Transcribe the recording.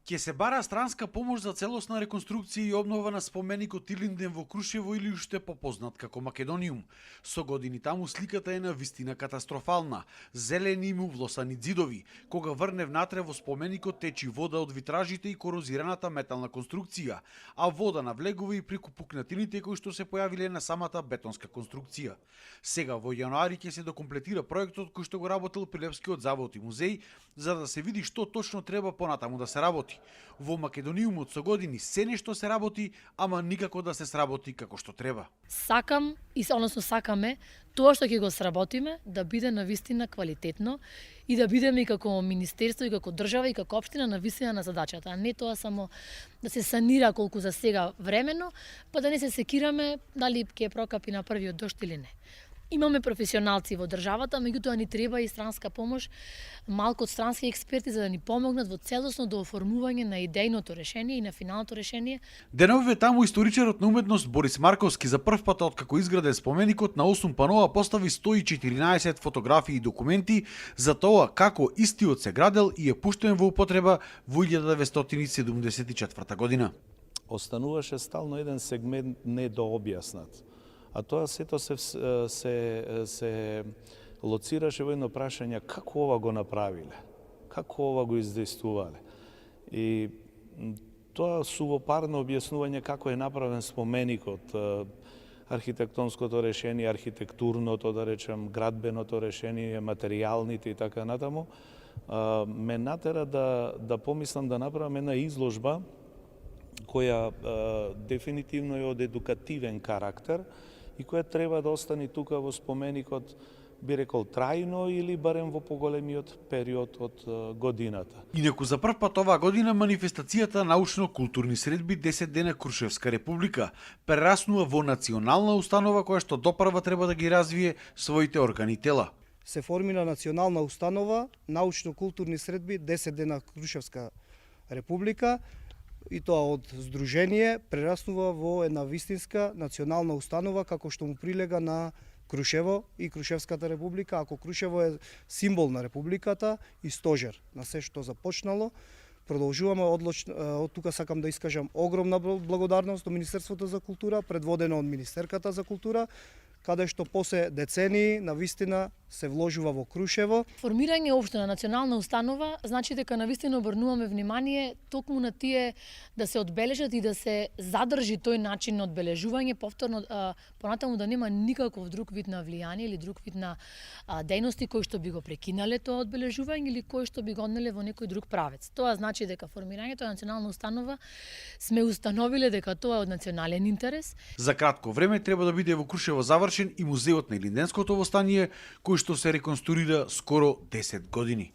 Ќе се бара странска помош за целосна реконструкција и обнова на споменикот Илинден во Крушево или уште попознат како Македониум. Со години таму сликата е на вистина катастрофална. Зелени и мувлосани ѕидови. Кога врне внатре во споменикот течи вода од витражите и корозираната метална конструкција, а вода навлегува и преку пукнатините кои што се појавиле на самата бетонска конструкција. Сега во јануари ќе се докомплетира проектот кој што го работил Прилепскиот завод и музеј, за да се види што точно треба понатаму да се работи. Во Македониумот со години се нешто се работи, ама никако да се сработи како што треба. Сакам, односно сакаме, тоа што ќе го сработиме да биде навистина квалитетно и да бидеме и како министерство, и како држава, и како општина навистина на задачата, а не тоа само да се санира колку за сега времено, па да не се секираме дали ќе прокапи на првиот дожд или не. Имаме професионалци во државата, меѓутоа ни треба и странска помош, малку од странски експерти за да ни помогнат во целосно до оформување на идејното решение и на финалното решение. Деновиве таму историчарот на уметност Борис Марковски за прв пат откако изграден споменикот на 8 панова постави 114 фотографии и документи за тоа како истиот се градел и е пуштен во употреба во 1974 година. Остануваше стално еден сегмент недообјаснат. А тоа сето се лоцираше во едно прашање како ова го направиле, како ова го издействувале. И тоа сувопарно објаснување како е направен споменикот, архитектонското решение, архитектурното, да речем, градбеното решение, материјалните и така натаму, ме натера да помислам да направам една изложба која дефинитивно е од едукативен карактер и која треба да остане тука во споменикот, би рекол, трајно или барем во поголемиот период од годината. Инаку за прв пат оваа година манифестацијата научно-културни средби 10 дена Крушевска република прераснува во национална установа која што допрва треба да ги развие своите органи тела. Се формира национална установа научно-културни средби 10 дена Крушевска република, и тоа од здружение прераснува во една вистинска национална установа како што му прилега на Крушево и Крушевската република, ако Крушево е символ на републиката и стожер на се што започнало. Продолжуваме одлучно, од тука сакам да искажам огромна благодарност до Министерството за култура, предводено од Министерката за култура, каде што после децении навистина се вложува во Крушево. Формирање општо на национална установа значи дека навистина обрнуваме внимание токму на тие да се одбележат и да се задржи тој начин на одбележување, повторно понатаму да нема никаков друг вид на влијание или друг вид на дејности кои што би го прекинале тоа одбележување или кои што би го однеле во некој друг правец. Тоа значи дека формирањето на национална установа сме установиле дека тоа е од национален интерес. За кратко време треба да биде во Крушево завршен и музеот на Илинденското востание, кој што се реконструира скоро 10 години.